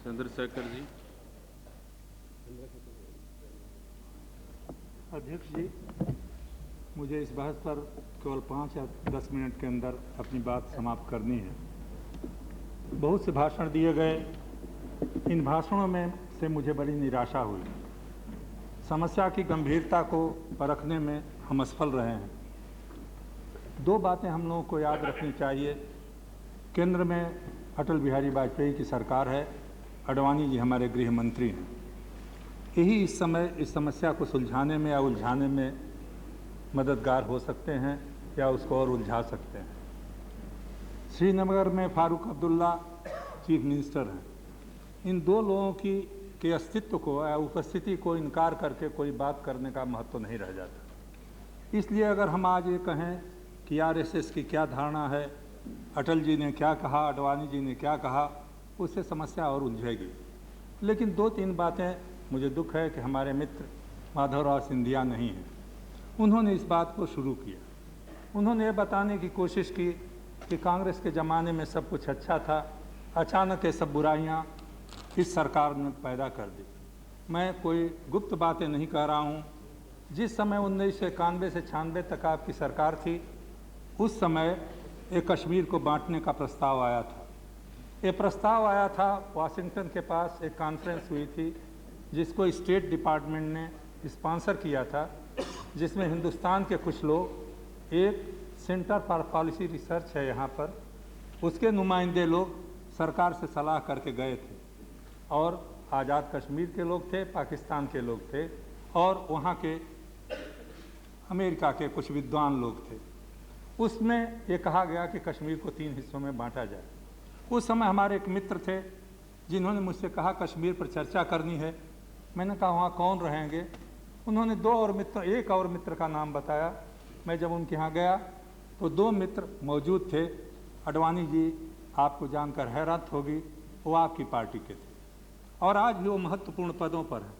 चंद्रशेखर जी। अध्यक्ष जी, मुझे इस बहस पर केवल 5 या 10 मिनट के अंदर अपनी बात समाप्त करनी है। बहुत से भाषण दिए गए, इन भाषणों में से मुझे बड़ी निराशा हुई। समस्या की गंभीरता को परखने में हम असफल रहे हैं। 2 बातें हम लोगों को याद रखनी चाहिए। केंद्र में अटल बिहारी वाजपेयी की सरकार है, आडवाणी जी हमारे गृह मंत्री हैं। यही इस समय इस समस्या को सुलझाने में या उलझाने में मददगार हो सकते हैं या उसको और उलझा सकते हैं। श्रीनगर में फारूक अब्दुल्ला चीफ मिनिस्टर हैं। इन 2 लोगों के अस्तित्व को या उपस्थिति को इनकार करके कोई बात करने का महत्व नहीं रह जाता। इसलिए अगर हम आज ये कहें कि आरएसएस की क्या धारणा है, अटल जी ने क्या कहा, आडवाणी जी ने क्या कहा, उससे समस्या और उलझेगी। लेकिन 2-3 बातें मुझे दुख है कि हमारे मित्र माधवराव सिंधिया नहीं हैं। उन्होंने इस बात को शुरू किया। उन्होंने ये बताने की कोशिश की कि कांग्रेस के ज़माने में सब कुछ अच्छा था, अचानक ये सब बुराइयां इस सरकार ने पैदा कर दी। मैं कोई गुप्त बातें नहीं कह रहा हूँ। जिस समय 1991 से 96 तक आपकी सरकार थी, उस समय एक कश्मीर को बांटने का प्रस्ताव आया था। ये प्रस्ताव आया था, वाशिंगटन के पास एक कॉन्फ्रेंस हुई थी जिसको स्टेट डिपार्टमेंट ने स्पॉन्सर किया था, जिसमें हिंदुस्तान के कुछ लोग, एक सेंटर फॉर पॉलिसी रिसर्च है यहाँ पर, उसके नुमाइंदे लोग सरकार से सलाह करके गए थे और आज़ाद कश्मीर के लोग थे, पाकिस्तान के लोग थे और वहाँ के अमेरिका के कुछ विद्वान लोग थे। उसमें ये कहा गया कि कश्मीर को 3 हिस्सों में बांटा जाए। उस समय हमारे एक मित्र थे जिन्होंने मुझसे कहा कश्मीर पर चर्चा करनी है। मैंने कहा वहाँ कौन रहेंगे? उन्होंने 2 और मित्र, एक और मित्र का नाम बताया। मैं जब उनके यहाँ गया तो 2 मित्र मौजूद थे। आडवाणी जी आपको जानकर हैरत होगी, वो आपकी पार्टी के थे और आज भी वो महत्वपूर्ण पदों पर हैं।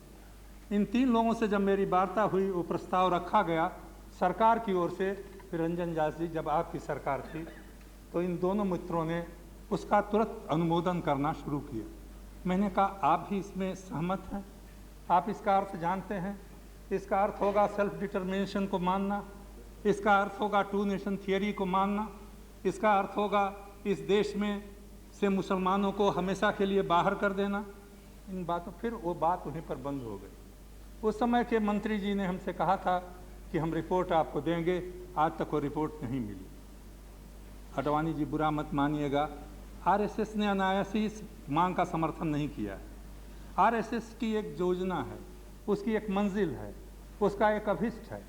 इन 3 लोगों से जब मेरी वार्ता हुई, वो प्रस्ताव रखा गया सरकार की ओर से। फिर रंजन दास जी, जब आपकी सरकार थी तो इन दोनों मित्रों ने उसका तुरंत अनुमोदन करना शुरू किया। मैंने कहा आप भी इसमें सहमत हैं? आप इसका अर्थ जानते हैं? इसका अर्थ होगा सेल्फ डिटर्मिनेशन को मानना, इसका अर्थ होगा 2 नेशन थियरी को मानना, इसका अर्थ होगा इस देश में से मुसलमानों को हमेशा के लिए बाहर कर देना। इन बातों, फिर वो बात वहीं पर बंद हो गई। उस समय के मंत्री जी ने हमसे कहा था कि हम रिपोर्ट आपको देंगे, आज तक वो रिपोर्ट नहीं मिली। आडवाणी जी बुरा मत मानिएगा, आरएसएस ने अनायास ही इस मांग का समर्थन नहीं किया है। आरएसएस की एक योजना है, उसकी एक मंजिल है, उसका एक अभिष्ट है।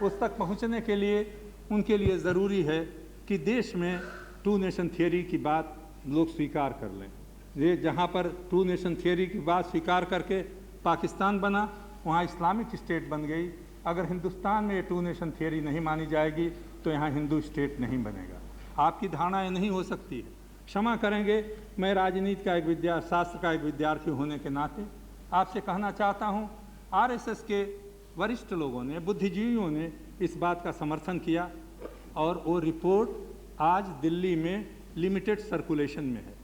उस तक पहुंचने के लिए उनके लिए ज़रूरी है कि देश में 2 नेशन थियरी की बात लोग स्वीकार कर लें। ये जहाँ पर 2 नेशन थियरी की बात स्वीकार करके पाकिस्तान बना, वहाँ इस्लामिक स्टेट बन गई। अगर हिंदुस्तान में ये 2 नेशन थियरी नहीं मानी जाएगी तो यहाँ हिंदू स्टेट नहीं बनेगा। आपकी धारणाएँ नहीं हो सकती है। क्षमा करेंगे, मैं राजनीति का शास्त्र का एक विद्यार्थी होने के नाते आपसे कहना चाहता हूँ, आरएसएस के वरिष्ठ लोगों ने, बुद्धिजीवियों ने इस बात का समर्थन किया और वो रिपोर्ट आज दिल्ली में लिमिटेड सर्कुलेशन में है।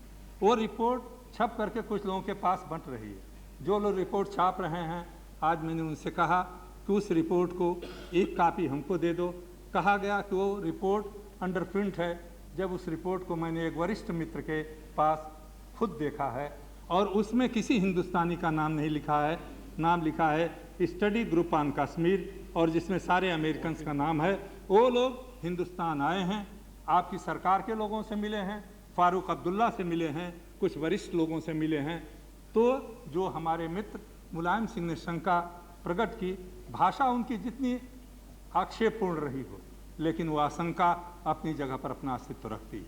वो रिपोर्ट छप करके कुछ लोगों के पास बंट रही है। जो लोग रिपोर्ट छाप रहे हैं, आज मैंने उनसे कहा कि उस रिपोर्ट को एक कॉपी हमको दे दो। कहा गया कि वो रिपोर्ट अंडर प्रिंट है। जब उस रिपोर्ट को मैंने एक वरिष्ठ मित्र के पास खुद देखा है और उसमें किसी हिंदुस्तानी का नाम नहीं लिखा है, नाम लिखा है स्टडी ग्रुप ऑन कश्मीर, और जिसमें सारे अमेरिकन का नाम है। वो लोग हिंदुस्तान आए हैं, आपकी सरकार के लोगों से मिले हैं, फारूक अब्दुल्ला से मिले हैं, कुछ वरिष्ठ लोगों से मिले हैं। तो जो हमारे मित्र मुलायम सिंह ने शंका प्रकट की, भाषा उनकी जितनी आक्षेपपूर्ण रही हो, लेकिन वो आशंका अपनी जगह पर अपना अस्तित्व रखती है।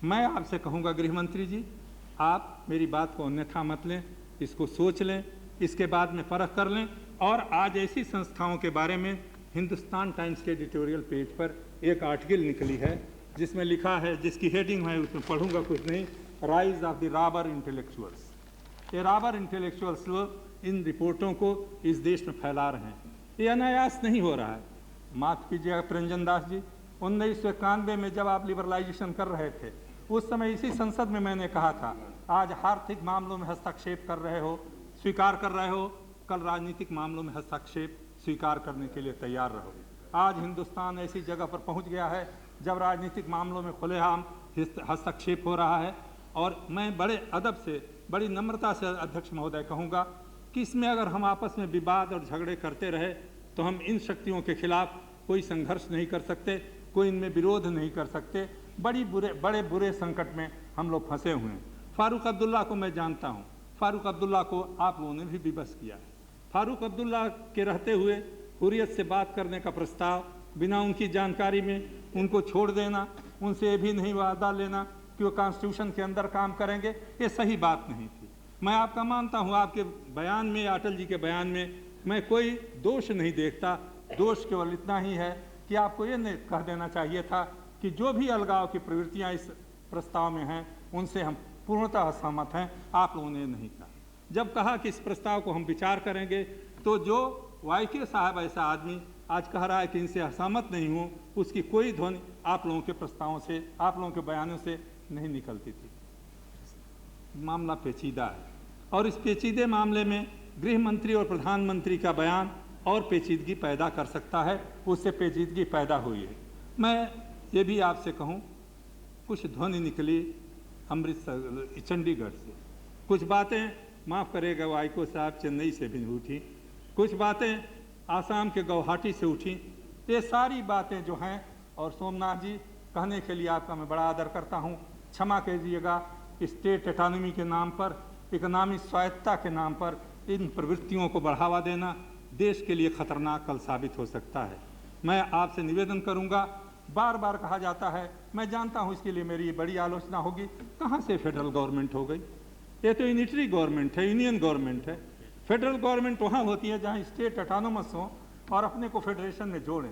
मैं आपसे कहूँगा गृह मंत्री जी, आप मेरी बात को अन्यथा मत लें, इसको सोच लें, इसके बाद में परख कर लें। और आज ऐसी संस्थाओं के बारे में हिंदुस्तान टाइम्स के एडिटोरियल पेज पर एक आर्टिकल निकली है जिसमें लिखा है, जिसकी हेडिंग है, उसमें पढ़ूंगा कुछ नहीं, rise of the robber intellectuals. ये रॉबर इंटेलेक्चुअल्स लोग इन रिपोर्टों को इस देश में फैला रहे हैं। ये अनायास नहीं हो रहा है। माफ़ कीजिएगा रंजन दास जी, 1991 में जब आप लिबरलाइजेशन कर रहे थे, उस समय इसी संसद में मैंने कहा था आज आर्थिक मामलों में हस्तक्षेप कर रहे हो, स्वीकार कर रहे हो, कल राजनीतिक मामलों में हस्तक्षेप स्वीकार करने के लिए तैयार रहो। आज हिंदुस्तान ऐसी जगह पर पहुंच गया है जब राजनीतिक मामलों में खुलेआम हस्तक्षेप हो रहा है। और मैं बड़े अदब से, बड़ी नम्रता से अध्यक्ष महोदय कहूँगा कि इसमें अगर हम आपस में विवाद और झगड़े करते रहे तो हम इन शक्तियों के खिलाफ कोई संघर्ष नहीं कर सकते, कोई इनमें विरोध नहीं कर सकते। बड़े बुरे संकट में हम लोग फंसे हुए हैं। फारूक अब्दुल्ला को मैं जानता हूँ, फारूक अब्दुल्ला को आप लोगों ने भी विवश किया है। फारूक अब्दुल्ला के रहते हुए हुर्रियत से बात करने का प्रस्ताव, बिना उनकी जानकारी में उनको छोड़ देना, उनसे ये भी नहीं वादा लेना कि वो कॉन्स्टिट्यूशन के अंदर काम करेंगे, ये सही बात नहीं थी। मैं आपका मानता हूँ, आपके बयान में, अटल जी के बयान में मैं कोई दोष नहीं देखता। दोष केवल इतना ही है कि आपको ये नहीं कह देना चाहिए था कि जो भी अलगाव की प्रवृत्तियाँ इस प्रस्ताव में हैं उनसे हम पूर्णतः असहमत हैं। आप लोगों ने नहीं कहा। जब कहा कि इस प्रस्ताव को हम विचार करेंगे तो जो वाईके साहब ऐसा आदमी आज कह रहा है कि इनसे असहमत नहीं हूँ, उसकी कोई ध्वनि आप लोगों के प्रस्तावों से, आप लोगों के बयानों से नहीं निकलती थी। मामला पेचीदा है और इस पेचीदे मामले में गृह मंत्री और प्रधानमंत्री का बयान और पेचीदगी पैदा कर सकता है। उससे पेचीदगी पैदा हुई है। मैं ये भी आपसे कहूँ, कुछ ध्वनि निकली अमृतसर, चंडीगढ़ से, कुछ बातें, माफ़ करेगा वाईको साहब, चेन्नई से भी उठी, कुछ बातें आसाम के गुवाहाटी से उठी। ये सारी बातें जो हैं, और सोमनाथ जी कहने के लिए आपका मैं बड़ा आदर करता हूँ, क्षमा कीजिएगा, स्टेट एटॉनमी के नाम पर, इकोनॉमी स्वायत्तता के नाम पर इन प्रवृत्तियों को बढ़ावा देना देश के लिए खतरनाक कल साबित हो सकता है। मैं आपसे निवेदन करूंगा, बार बार कहा जाता है, मैं जानता हूं इसके लिए मेरी बड़ी आलोचना होगी, कहां से फेडरल गवर्नमेंट हो गई? ये तो यूनिटरी गवर्नमेंट है, यूनियन गवर्नमेंट है। फेडरल गवर्नमेंट वहाँ होती है जहाँ स्टेट ऑटोनोमस हो और अपने को फेडरेशन में जोड़ें।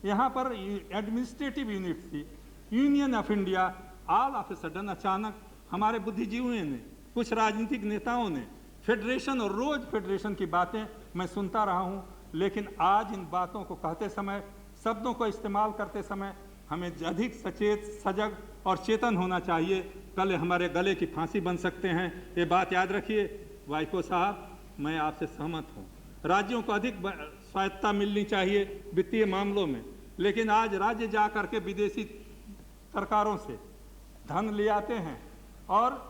यहाँ पर एडमिनिस्ट्रेटिव यूनिट थी, union of India. All of a sudden अचानक हमारे बुद्धिजीवियों ने, कुछ राजनीतिक नेताओं ने फेडरेशन, और रोज फेडरेशन की बातें मैं सुनता रहा हूँ, लेकिन आज इन बातों को कहते समय, शब्दों को इस्तेमाल करते समय हमें अधिक सचेत, सजग और चेतन होना चाहिए। कल हमारे गले की फांसी बन सकते हैं, ये बात याद रखिए। वाईको साहब, मैं आपसे सहमत हूँ, राज्यों को अधिक स्वायत्तता मिलनी चाहिए वित्तीय मामलों में, लेकिन आज राज्य जा करके विदेशी सरकारों से धन ले आते हैं और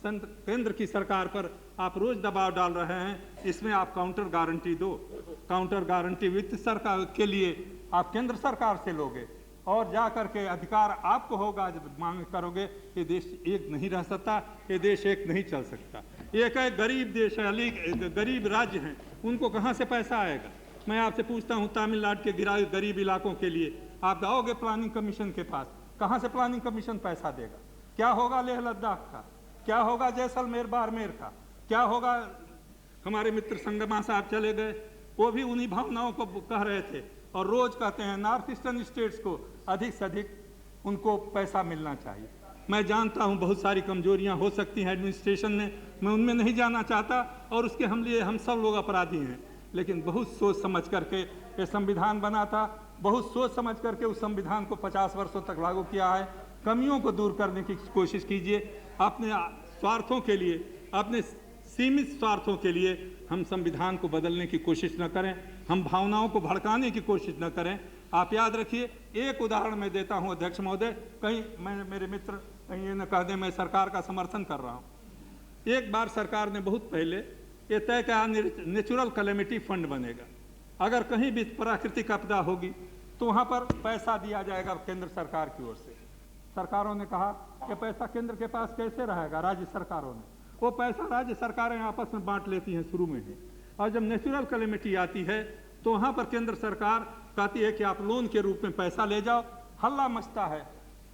केंद्र की सरकार पर आप रोज दबाव डाल रहे हैं। इसमें आप काउंटर गारंटी दो, काउंटर गारंटी वित्त सरकार के लिए आप केंद्र सरकार से लोगे और जा करके अधिकार आपको होगा जब मांग करोगे। ये देश एक नहीं रह सकता, ये देश एक नहीं चल सकता। एक है गरीब देश है, गरीब राज्य हैं, उनको कहाँ से पैसा आएगा? मैं आपसे पूछता हूँ, तमिलनाडु के गरीब इलाकों के लिए आप जाओगे प्लानिंग कमीशन के पास, कहाँ से प्लानिंग कमीशन पैसा देगा? क्या होगा लेह लद्दाख का? क्या होगा जैसलमेर बाड़मेर का? क्या होगा? हमारे मित्र संगमा साहब चले गए, वो भी उन्हीं भावनाओं को कह रहे थे और रोज कहते हैं नॉर्थ ईस्टर्न स्टेट्स को अधिक से अधिक उनको पैसा मिलना चाहिए। मैं जानता हूं बहुत सारी कमजोरियां हो सकती हैं एडमिनिस्ट्रेशन में, मैं उनमें नहीं जाना चाहता और उसके हम सब लोग अपराधी हैं, लेकिन बहुत सोच समझ करके ये संविधान बना था, बहुत सोच समझ करके उस संविधान को 50 वर्षों तक लागू किया है। कमियों को दूर करने की कोशिश कीजिए। अपने स्वार्थों के लिए, अपने सीमित स्वार्थों के लिए हम संविधान को बदलने की कोशिश न करें, हम भावनाओं को भड़काने की कोशिश न करें। आप याद रखिए, एक उदाहरण मैं देता हूं अध्यक्ष महोदय, कहीं मेरे मित्र कहीं ये न कह दें मैं सरकार का समर्थन कर रहा हूं। एक बार सरकार ने बहुत पहले ये तय किया नेचुरल कैलेमिटी फंड बनेगा, अगर कहीं भी प्राकृतिक आपदा होगी तो वहाँ पर पैसा दिया जाएगा केंद्र सरकार की ओर से। सरकारों ने कहा कि पैसा केंद्र के पास कैसे रहेगा, राज्य सरकारों ने वो पैसा राज्य सरकारें आपस में बांट लेती हैं शुरू में ही, और जब नेचुरल कैलेमिटी आती है तो वहाँ पर केंद्र सरकार कहती है कि आप लोन के रूप में पैसा ले जाओ। हल्ला मचता है,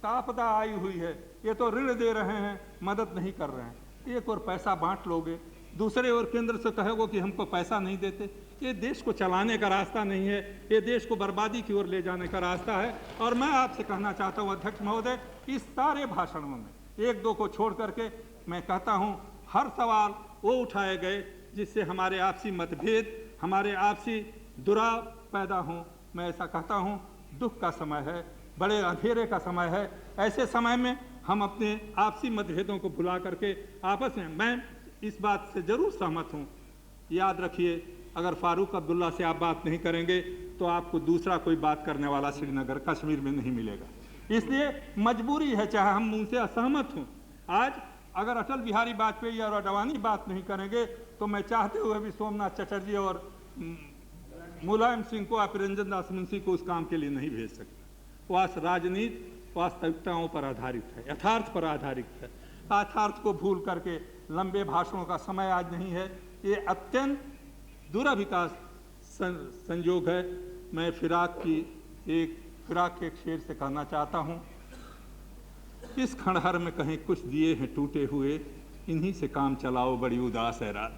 आपदा आई हुई है, ये तो ऋण दे रहे हैं, मदद नहीं कर रहे हैं। एक और पैसा बांट लोगे, दूसरे ओर केंद्र से कहोगे कि हमको पैसा नहीं देते। ये देश को चलाने का रास्ता नहीं है, ये देश को बर्बादी की ओर ले जाने का रास्ता है। और मैं आपसे कहना चाहता हूँ अध्यक्ष महोदय, इस सारे भाषणों में एक दो को छोड़ करके मैं कहता हूँ हर सवाल वो उठाए गए जिससे हमारे आपसी मतभेद, हमारे आपसी दुराव पैदा हों। मैं ऐसा कहता हूँ, दुख का समय है, बड़े अंधेरे का समय है। ऐसे समय में हम अपने आपसी मतभेदों को भुला करके आपस में, मैं इस बात से ज़रूर सहमत हूँ, याद रखिए अगर फारूक अब्दुल्ला से आप बात नहीं करेंगे तो आपको दूसरा कोई बात करने वाला श्रीनगर कश्मीर में नहीं मिलेगा। इसलिए मजबूरी है, चाहे हम उनसे असहमत हों। आज अगर अटल बिहारी वाजपेयी और अडवाणी बात नहीं करेंगे तो मैं चाहते हुए भी सोमनाथ चटर्जी और मुलायम सिंह को, आप रंजन दास मुंशी को उस काम के लिए नहीं भेज सकते। वह राजनीति वास्तविकताओं पर आधारित है, यथार्थ पर आधारित है। यथार्थ को भूल करके लंबे भाषणों का समय आज नहीं है। ये अत्यंत दुराभिका संयोग है। मैं फिराक के एक शेर से कहना चाहता हूँ, इस खंडहर में कहीं कुछ दिए हैं टूटे हुए, इन्हीं से काम चलाओ बड़ी उदास है रात।